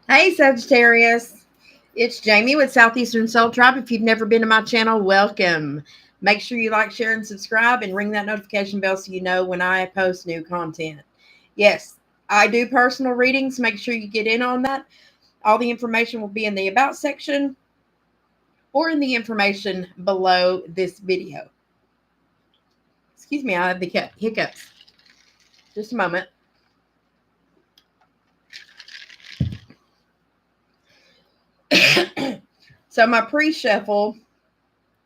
Hey, Sagittarius. It's Jamie with Southeastern Soul Tribe. If you've never been to my channel, welcome. Make sure you like, share, and subscribe and ring that notification bell so you know when I post new content. Yes, I do personal readings. Make sure you get in on that. All the information will be in the About section or in the information below this video. Excuse me, I have the hiccups. Just a moment. So, my pre shuffle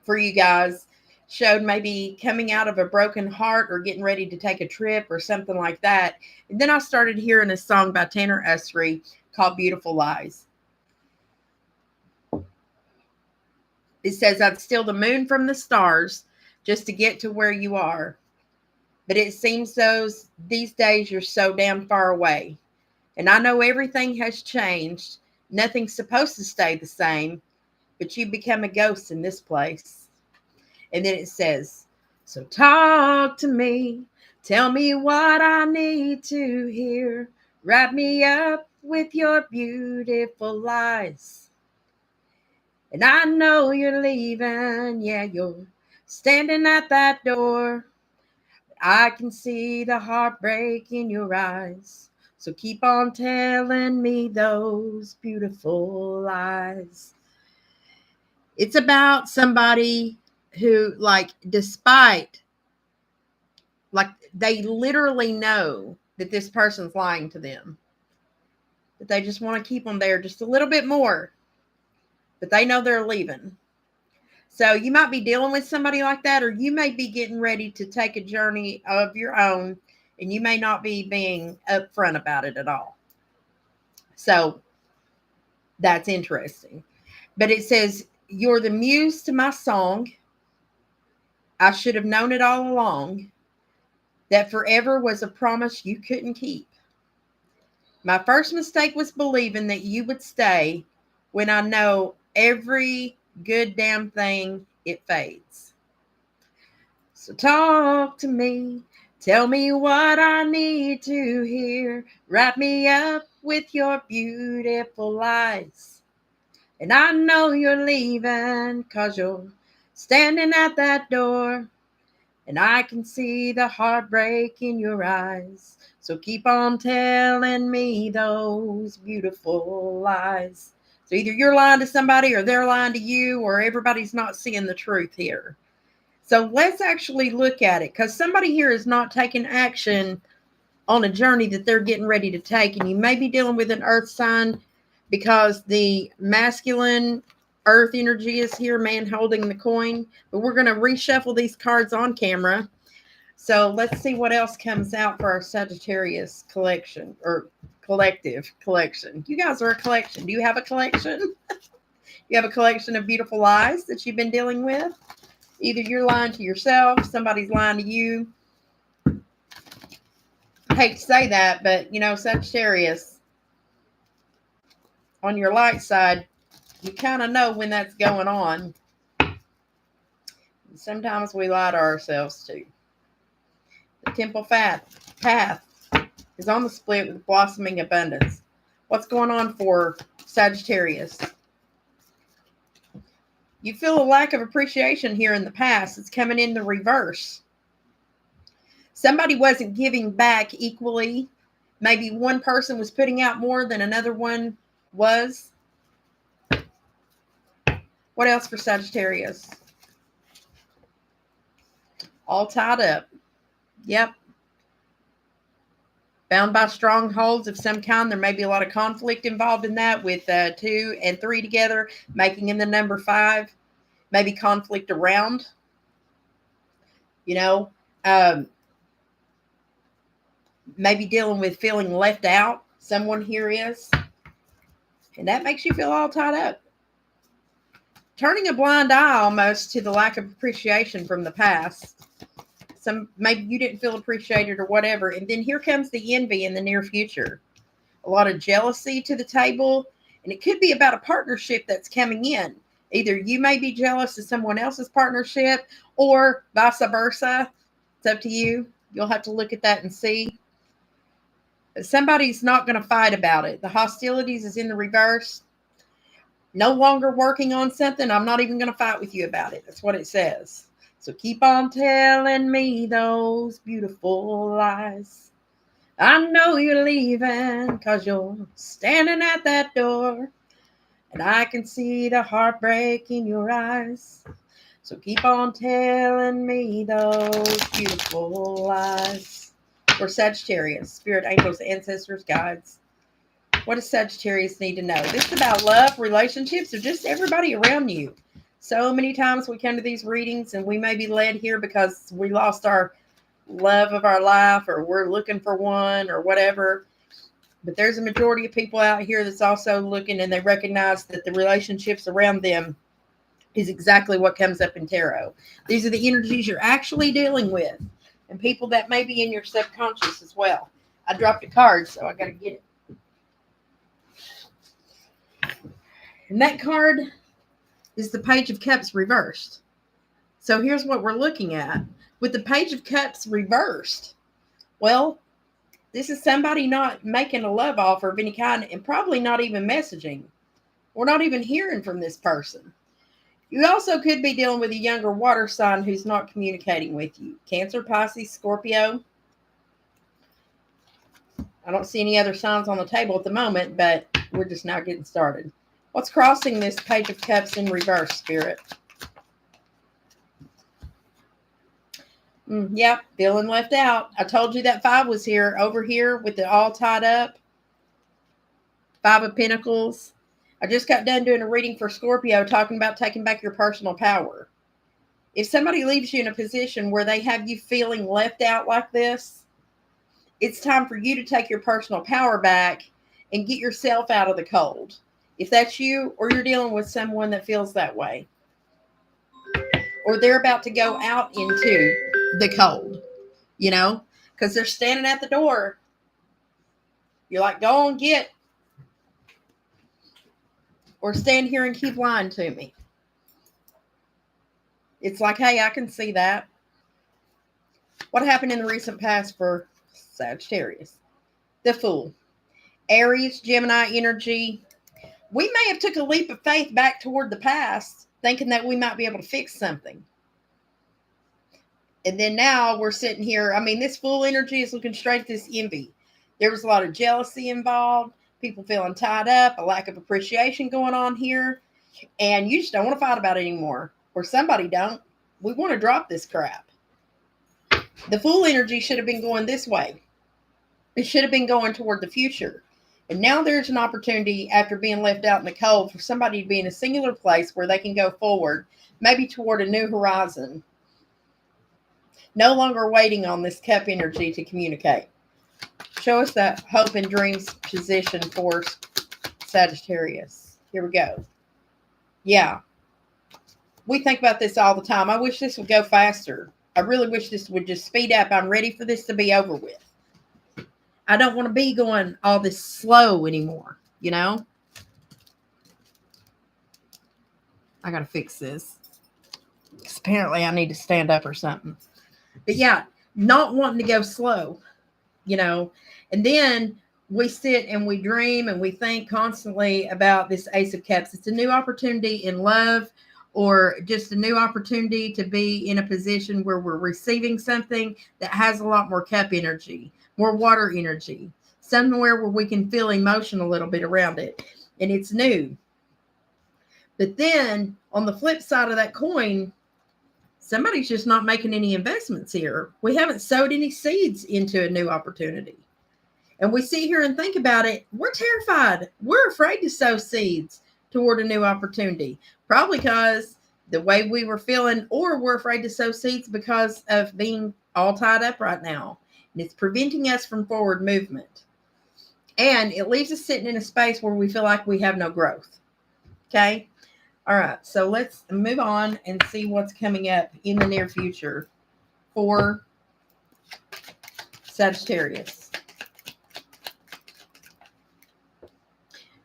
for you guys showed maybe coming out of a broken heart or getting ready to take a trip or something like that. And then I started hearing a song by Tanner Usry called Beautiful Lies. It says, I'd steal the moon from the stars just to get to where you are. But it seems these days you're so damn far away. And I know everything has changed. Nothing's supposed to stay the same, but you become a ghost in this place. And then it says, so talk to me. Tell me what I need to hear. Wrap me up with your beautiful lies. And I know you're leaving. Yeah, you're standing at that door. I can see the heartbreak in your eyes. So keep on telling me those beautiful lies. It's about somebody who, like, despite, like, they literally know that this person's lying to them, but they just want to keep them there just a little bit more, but they know they're leaving. So you might be dealing with somebody like that, or you may be getting ready to take a journey of your own, and you may not be being upfront about it at all. So that's interesting. But it says, you're the muse to my song. I should have known it all along. That forever was a promise you couldn't keep. My first mistake was believing that you would stay when I know every good damn thing it fades. So talk to me, tell me what I need to hear. Wrap me up with your beautiful lies. And I know you're leaving 'cause you're standing at that door. And I can see the heartbreak in your eyes. So keep on telling me those beautiful lies. So either you're lying to somebody or they're lying to you, or everybody's not seeing the truth here. So let's actually look at it, because somebody here is not taking action on a journey that they're getting ready to take. And you may be dealing with an earth sign because the masculine earth energy is here, man holding the coin. But we're going to reshuffle these cards on camera. So let's see what else comes out for our Sagittarius collection, or collective collection. You guys are a collection. Do you have a collection? You have a collection of beautiful lies that you've been dealing with. Either you're lying to yourself, somebody's lying to you. I hate to say that, but Sagittarius, on your light side, you kind of know when that's going on. Sometimes we lie to ourselves too. The temple path is on the split with blossoming abundance. What's going on for Sagittarius? You feel a lack of appreciation here in the past. It's coming in the reverse. Somebody wasn't giving back equally. Maybe one person was putting out more than another one was. What else for Sagittarius? All tied up. Yep. Bound by strongholds of some kind. There may be a lot of conflict involved in that, with 2 and 3 together, making in the number 5. Maybe conflict around, um, maybe dealing with feeling left out. Someone here is. And that makes you feel all tied up. Turning a blind eye almost to the lack of appreciation from the past. Maybe you didn't feel appreciated or whatever. And then here comes the envy in the near future. A lot of jealousy to the table. And it could be about a partnership that's coming in. Either you may be jealous of someone else's partnership, or vice versa. It's up to you. You'll have to look at that and see. Somebody's not going to fight about it. The hostilities is in the reverse. No longer working on something. I'm not even going to fight with you about it. That's what it says. So keep on telling me those beautiful lies. I know you're leaving because you're standing at that door. And I can see the heartbreak in your eyes. So keep on telling me those beautiful lies. We're Sagittarius, spirit, angels, ancestors, guides. What does Sagittarius need to know? This is about love, relationships, or just everybody around you. So many times we come to these readings and we may be led here because we lost our love of our life or we're looking for one or whatever. But there's a majority of people out here that's also looking and they recognize that the relationships around them is exactly what comes up in tarot. These are the energies you're actually dealing with and people that may be in your subconscious as well. I dropped a card, so I got to get it. And that card is the Page of Cups reversed. So here's what we're looking at. With the Page of Cups reversed, well, this is somebody not making a love offer of any kind and probably not even messaging. We're not even hearing from this person. You also could be dealing with a younger water sign who's not communicating with you. Cancer, Pisces, Scorpio. I don't see any other signs on the table at the moment, but we're just now getting started. What's crossing this Page of Cups in reverse, Spirit? Yep, feeling left out. I told you that 5 was here, over here with it all tied up. 5 of Pentacles. I just got done doing a reading for Scorpio talking about taking back your personal power. If somebody leaves you in a position where they have you feeling left out like this, it's time for you to take your personal power back and get yourself out of the cold. If that's you or you're dealing with someone that feels that way. Or they're about to go out into the cold, you know, because they're standing at the door. You're like, go on, get. Or stand here and keep lying to me. It's like, hey, I can see that. What happened in the recent past for Sagittarius? The Fool. Aries, Gemini energy. We may have took a leap of faith back toward the past, thinking that we might be able to fix something. And then now we're sitting here. I mean, this Fool energy is looking straight at this envy. There was a lot of jealousy involved. People feeling tied up, a lack of appreciation going on here. And you just don't want to fight about it anymore. Or somebody don't. We want to drop this crap. The Fool energy should have been going this way. It should have been going toward the future. And now there's an opportunity after being left out in the cold for somebody to be in a singular place where they can go forward, maybe toward a new horizon. No longer waiting on this Cup energy to communicate. Show us that hope and dreams position for Sagittarius. Here we go. Yeah. We think about this all the time. I wish this would go faster. I really wish this would just speed up. I'm ready for this to be over with. I don't want to be going all this slow anymore, you know? I got to fix this. Because apparently I need to stand up or something. But yeah, not wanting to go slow, you know? And then we sit and we dream and we think constantly about this Ace of Cups. It's a new opportunity in love or just a new opportunity to be in a position where we're receiving something that has a lot more Cup energy. More water energy, somewhere where we can feel emotion a little bit around it. And it's new. But then on the flip side of that coin, somebody's just not making any investments here. We haven't sowed any seeds into a new opportunity. And we sit here and think about it. We're terrified. We're afraid to sow seeds toward a new opportunity. Probably because the way we were feeling, or we're afraid to sow seeds because of being all tied up right now. And it's preventing us from forward movement. And it leaves us sitting in a space where we feel like we have no growth. Okay? All right. So let's move on and see what's coming up in the near future for Sagittarius.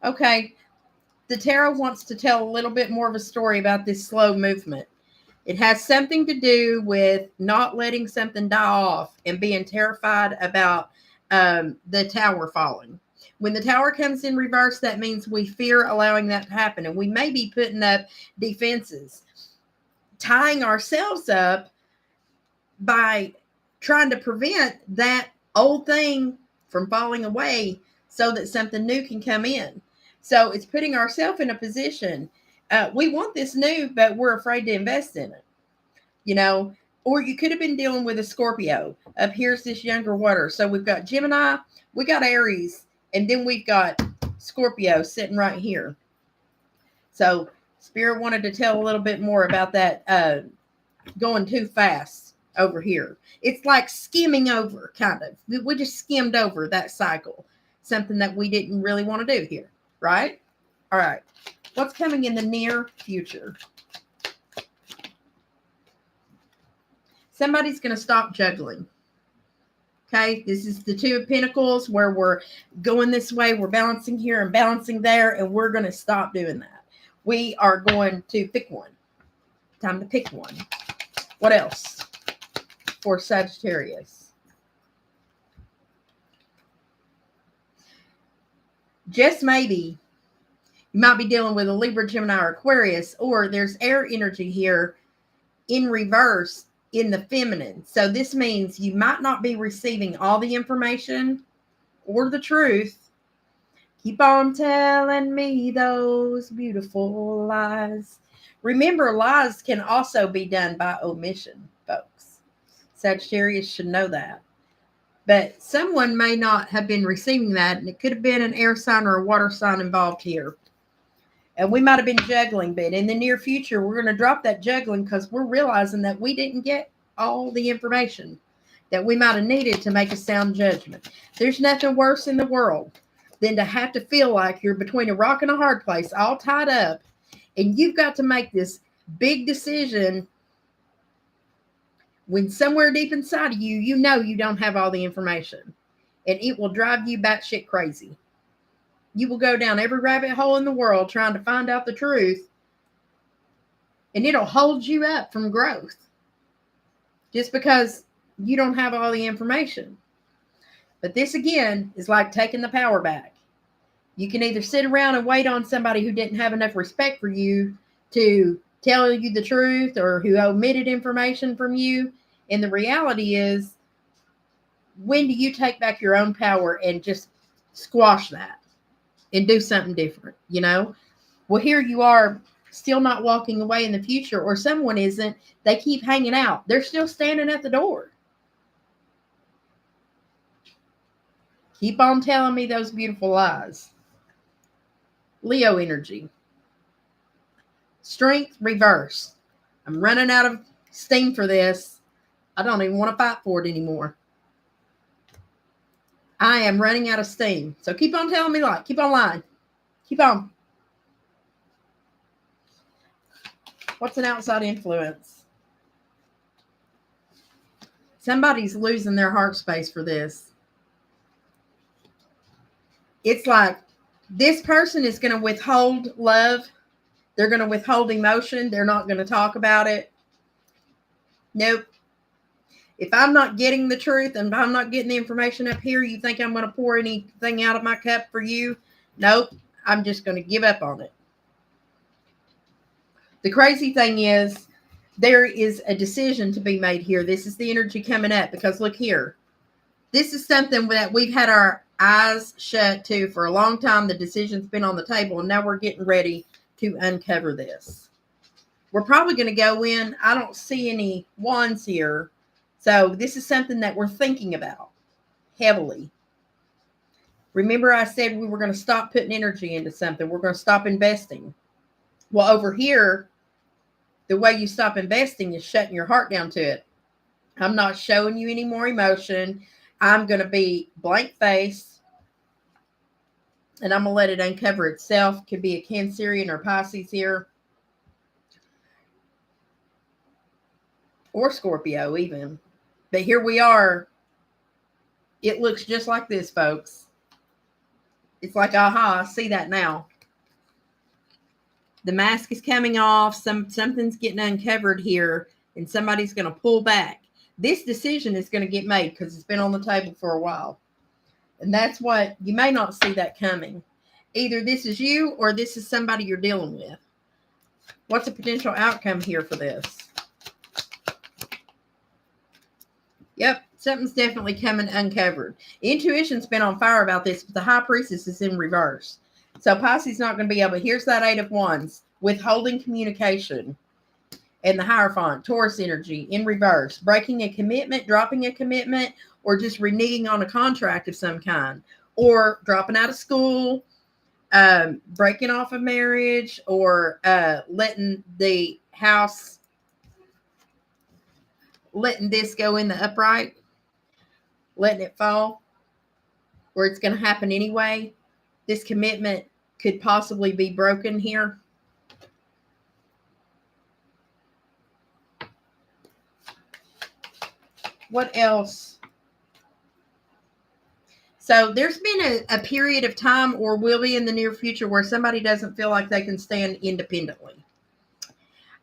Okay. The tarot wants to tell a little bit more of a story about this slow movement. It has something to do with not letting something die off and being terrified about the tower falling. When the tower comes in reverse, that means we fear allowing that to happen. And we may be putting up defenses, tying ourselves up by trying to prevent that old thing from falling away so that something new can come in. So it's putting ourselves in a position. We want this new, but we're afraid to invest in it. You know, or you could have been dealing with a Scorpio. Up here's this younger water. So we've got Gemini, we got Aries, and then we've got Scorpio sitting right here. So Spirit wanted to tell a little bit more about that going too fast over here. It's like skimming over, kind of. We just skimmed over that cycle. Something that we didn't really want to do here, right? All right. What's coming in the near future? Somebody's going to stop juggling. Okay, this is the Two of Pentacles where we're going this way, we're balancing here and balancing there, and we're going to stop doing that. We are going to pick one. Time to pick one. What else for Sagittarius? Just maybe you might be dealing with a Libra, Gemini, or Aquarius, or there's air energy here in reverse in the feminine. So this means you might not be receiving all the information or the truth. Keep on telling me those beautiful lies. Remember, lies can also be done by omission, folks. Sagittarius should know that. But someone may not have been receiving that, and it could have been an air sign or a water sign involved here. And we might have been juggling, but in the near future, we're going to drop that juggling because we're realizing that we didn't get all the information that we might have needed to make a sound judgment. There's nothing worse in the world than to have to feel like you're between a rock and a hard place, all tied up, and you've got to make this big decision when somewhere deep inside of you, you know you don't have all the information, and it will drive you batshit crazy. You will go down every rabbit hole in the world trying to find out the truth, and it'll hold you up from growth just because you don't have all the information. But this, again, is like taking the power back. You can either sit around and wait on somebody who didn't have enough respect for you to tell you the truth or who omitted information from you. And the reality is, when do you take back your own power and just squash that and do something different, you know? Well, here you are still not walking away in the future, or someone isn't. They keep hanging out. They're still standing at the door. Keep on telling me those beautiful lies. Leo energy. Strength reverse. I'm running out of steam for this. I don't even want to fight for it anymore. I am running out of steam. So keep on telling me lies. Keep on lying. Keep on. What's an outside influence? Somebody's losing their heart space for this. It's like this person is going to withhold love. They're going to withhold emotion. They're not going to talk about it. Nope. If I'm not getting the truth and if I'm not getting the information up here, you think I'm going to pour anything out of my cup for you? Nope. I'm just going to give up on it. The crazy thing is, there is a decision to be made here. This is the energy coming up because look here. This is something that we've had our eyes shut to for a long time. The decision's been on the table, and now we're getting ready to uncover this. We're probably going to go in. I don't see any wands here. So this is something that we're thinking about heavily. Remember I said we were going to stop putting energy into something. We're going to stop investing. Well, over here, the way you stop investing is shutting your heart down to it. I'm not showing you any more emotion. I'm going to be blank face. And I'm going to let it uncover itself. Could be a Cancerian or Pisces here. Or Scorpio even. But here we are. It looks just like this, folks. It's like, aha, I see that now. The mask is coming off. Something's getting uncovered here. And somebody's going to pull back. This decision is going to get made because it's been on the table for a while. And that's what, you may not see that coming. Either this is you or this is somebody you're dealing with. What's a potential outcome here for this? Yep, something's definitely coming uncovered. Intuition's been on fire about this, but the High Priestess is in reverse. So Pisces not going to be able, here's that Eight of Wands, withholding communication. And the Hierophant, Taurus energy in reverse, breaking a commitment, dropping a commitment, or just reneging on a contract of some kind, or dropping out of school, breaking off a marriage, or letting the house, letting this go in the upright, letting it fall, where it's going to happen anyway. This commitment could possibly be broken here. What else? So there's been a period of time, or will be in the near future, where somebody doesn't feel like they can stand independently.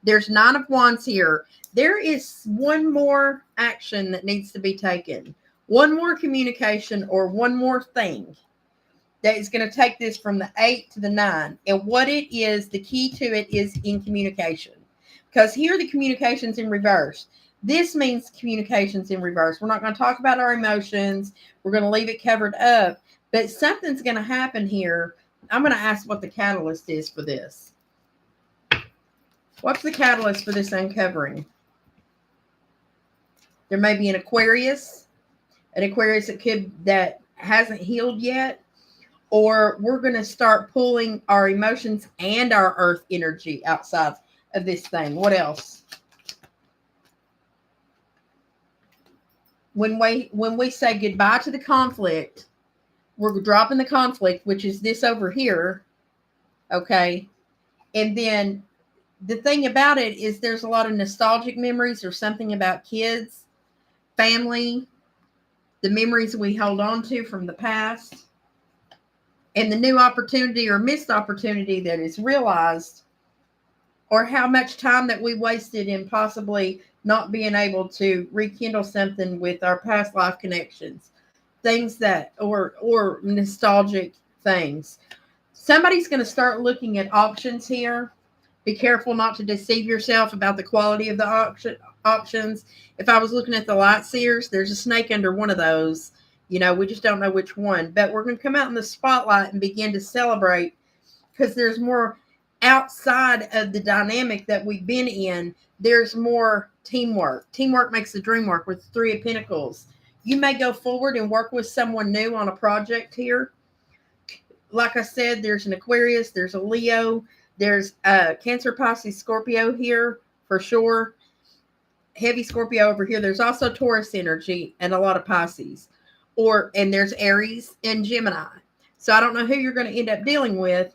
There's Nine of Wands here. There is one more action that needs to be taken. One more communication or one more thing that is going to take this from the 8 to the 9. And what it is, the key to it is in communication. Because here the communication's in reverse. This means communications in reverse. We're not going to talk about our emotions. We're going to leave it covered up. But something's going to happen here. I'm going to ask what the catalyst is for this. What's the catalyst for this uncovering? There may be an Aquarius that hasn't healed yet. Or we're going to start pulling our emotions and our earth energy outside of this thing. What else? When we say goodbye to the conflict, we're dropping the conflict, which is this over here. Okay. And then the thing about it is there's a lot of nostalgic memories or something about kids, family, the memories we hold on to from the past, and the new opportunity or missed opportunity that is realized, or how much time that we wasted in possibly not being able to rekindle something with our past life connections, things that, or nostalgic things. Somebody's going to start looking at auctions here. Be careful not to deceive yourself about the quality of the auctions. If I was looking at the light seers, there's a snake under one of those. You know, we just don't know which one. But we're going to come out in the spotlight and begin to celebrate, because there's more outside of the dynamic that we've been in. There's more teamwork. Teamwork makes the dream work with the Three of Pentacles. You may go forward and work with someone new on a project here. Like I said, there's an Aquarius, there's a Leo, there's a Cancer, Pisces, Scorpio here for sure. Heavy Scorpio over here. There's also Taurus energy and a lot of Pisces. And there's Aries and Gemini. So I don't know who you're going to end up dealing with,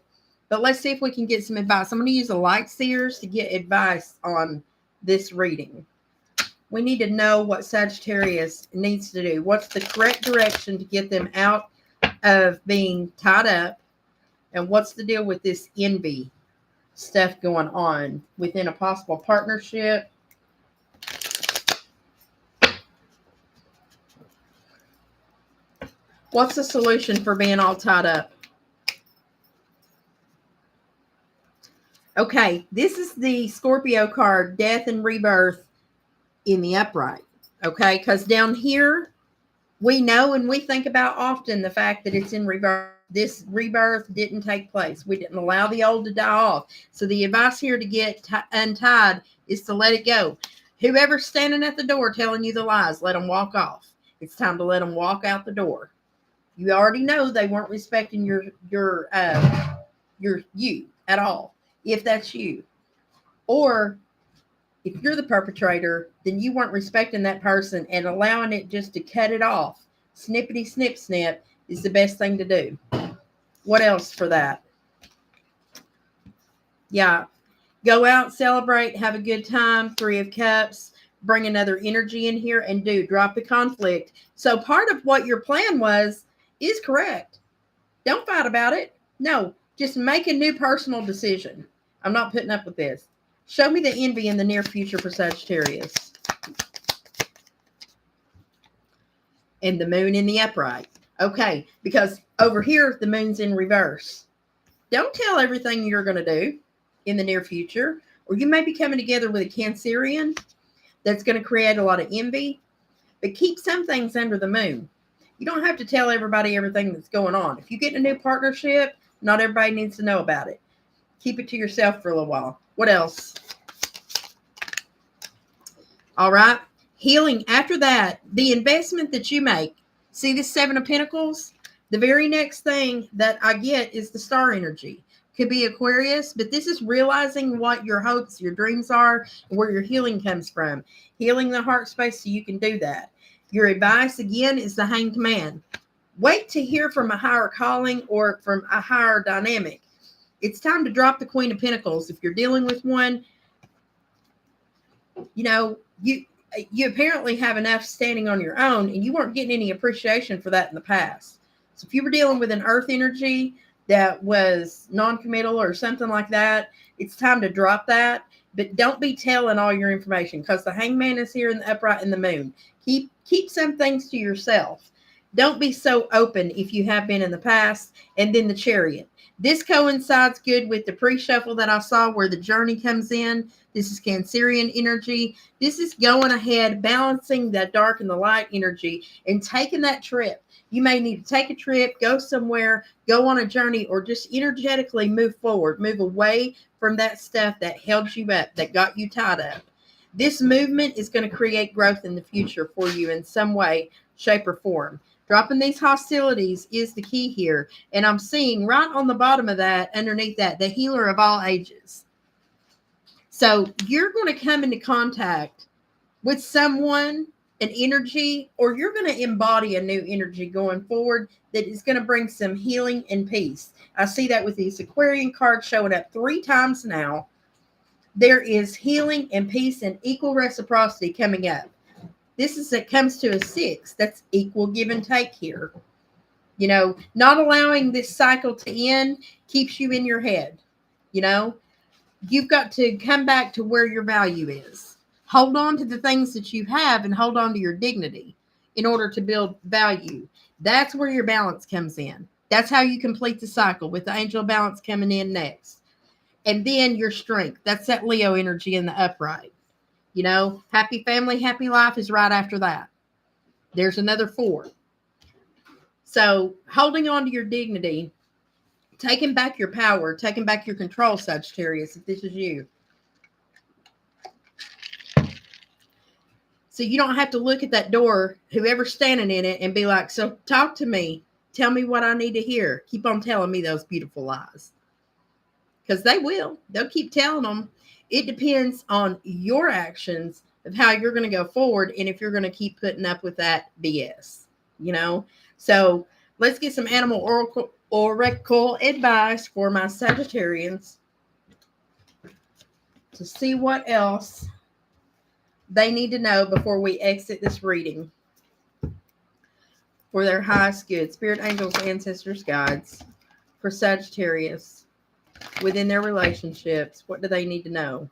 but let's see if we can get some advice. I'm going to use the light seers to get advice on this reading. We need to know what Sagittarius needs to do. What's the correct direction to get them out of being tied up? And what's the deal with this envy stuff going on within a possible partnership? What's the solution for being all tied up? Okay, this is the Scorpio card, Death and Rebirth in the upright. Okay, because down here, we know and we think about often the fact that it's in reverse. This rebirth didn't take place. We didn't allow the old to die off. So the advice here to get untied is to let it go. Whoever's standing at the door telling you the lies, let them walk off. It's time to let them walk out the door. You already know they weren't respecting your you at all, if that's you. Or if you're the perpetrator, then you weren't respecting that person, and allowing it just to cut it off. Snippety snip snip is the best thing to do. What else for that? Yeah. Go out, celebrate, have a good time. Three of Cups. Bring another energy in here and drop the conflict. So part of what your plan was is correct. Don't fight about it. No, just make a new personal decision. I'm not putting up with this. Show me the envy in the near future for Sagittarius. And the moon in the upright. Okay, because over here, the moon's in reverse. Don't tell everything you're going to do in the near future, or you may be coming together with a Cancerian that's going to create a lot of envy, but keep some things under the moon. You don't have to tell everybody everything that's going on. If you get in a new partnership, not everybody needs to know about it. Keep it to yourself for a little while. What else? All right. Healing. After that, the investment that you make. See this Seven of Pentacles? The very next thing that I get is the star energy. Could be Aquarius, but this is realizing what your hopes, your dreams are, and where your healing comes from. Healing the heart space so you can do that. Your advice, again, is the Hanged Man. Wait to hear from a higher calling or from a higher dynamic. It's time to drop the Queen of Pentacles. If you're dealing with one, you know, you apparently have enough standing on your own, and you weren't getting any appreciation for that in the past. So if you were dealing with an earth energy that was non-committal or something like that, it's time to drop that. But don't be telling all your information, because the Hangman is here in the upright in the moon. Keep some things to yourself. Don't be so open if you have been in the past. And then the Chariot. This coincides good with the pre-shuffle that I saw where the journey comes in. This is Cancerian energy. This is going ahead, balancing the dark and the light energy and taking that trip. You may need to take a trip, go somewhere, go on a journey, or just energetically move forward, move away from that stuff that held you up, that got you tied up. This movement is going to create growth in the future for you in some way, shape, or form. Dropping these hostilities is the key here. And I'm seeing right on the bottom of that, underneath that, the healer of all ages. So you're going to come into contact with someone, an energy, or you're going to embody a new energy going forward that is going to bring some healing and peace. I see that with these Aquarian cards showing up 3 times now. There is healing and peace and equal reciprocity coming up. This is, it comes to a 6. That's equal give and take here. You know, not allowing this cycle to end keeps you in your head. You know, you've got to come back to where your value is. Hold on to the things that you have and hold on to your dignity in order to build value. That's where your balance comes in. That's how you complete the cycle, with the angel balance coming in next. And then your strength. That's that Leo energy in the upright. You know, happy family, happy life is right after that. There's another 4. So holding on to your dignity, taking back your power, taking back your control, Sagittarius, if this is you. So you don't have to look at that door, whoever's standing in it, and be like, so talk to me. Tell me what I need to hear. Keep on telling me those beautiful lies. Because they will. They'll keep telling them. It depends on your actions of how you're going to go forward and if you're going to keep putting up with that BS, you know. So let's get some animal oracle advice for my Sagittarians to see what else they need to know before we exit this reading for their highest good. Spirit, angels, ancestors, guides for Sagittarius. Within their relationships, what do they need to know?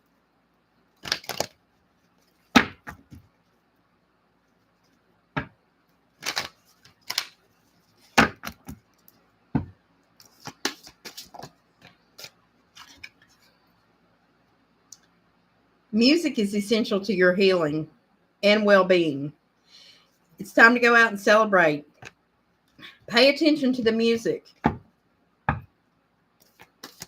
Music is essential to your healing and well-being. It's time to go out and celebrate. Pay attention to the music.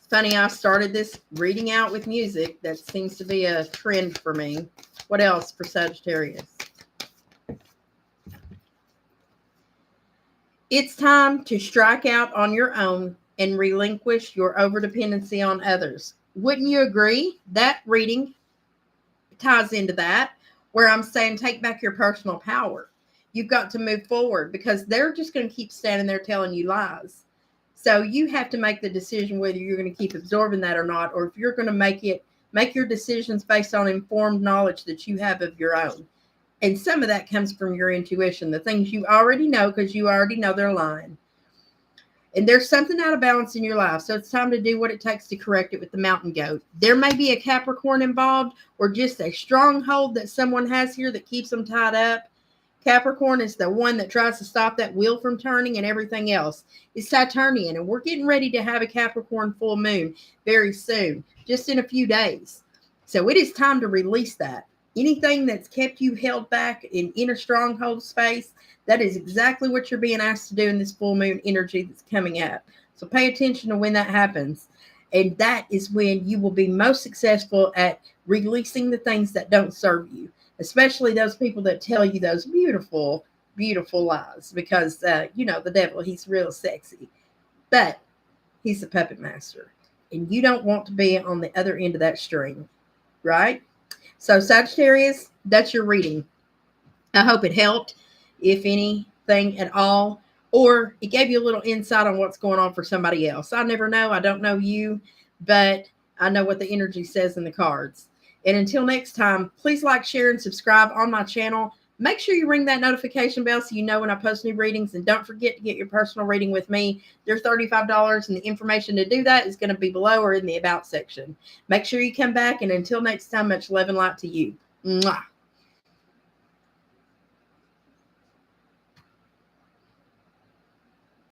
Funny, I started this reading out with music. That seems to be a trend for me. What else for Sagittarius? It's time to strike out on your own and relinquish your overdependency on others. Wouldn't you agree? That reading ties into that, where I'm saying take back your personal power. You've got to move forward, because they're just going to keep standing there telling you lies. So you have to make the decision whether you're going to keep absorbing that or not, or if you're going to make your decisions based on informed knowledge that you have of your own. And some of that comes from your intuition, the things you already know, because you already know they're lying. And there's something out of balance in your life. So it's time to do what it takes to correct it with the mountain goat. There may be a Capricorn involved, or just a stronghold that someone has here that keeps them tied up. Capricorn is the one that tries to stop that wheel from turning, and everything else is Saturnian. And we're getting ready to have a Capricorn full moon very soon, just in a few days. So it is time to release that. Anything that's kept you held back in inner stronghold space, that is exactly what you're being asked to do in this full moon energy that's coming up. So pay attention to when that happens. And that is when you will be most successful at releasing the things that don't serve you, especially those people that tell you those beautiful, beautiful lies. Because, the devil, he's real sexy, but he's a puppet master. And you don't want to be on the other end of that string, right? So, Sagittarius, that's your reading. I hope it helped, if anything at all, or it gave you a little insight on what's going on for somebody else. I never know. I don't know you, but I know what the energy says in the cards. And until next time, please like, share, and subscribe on my channel. Make sure you ring that notification bell so you know when I post new readings. And don't forget to get your personal reading with me. They're $35, and the information to do that is going to be below or in the About section. Make sure you come back. And until next time, much love and light to you. Mwah.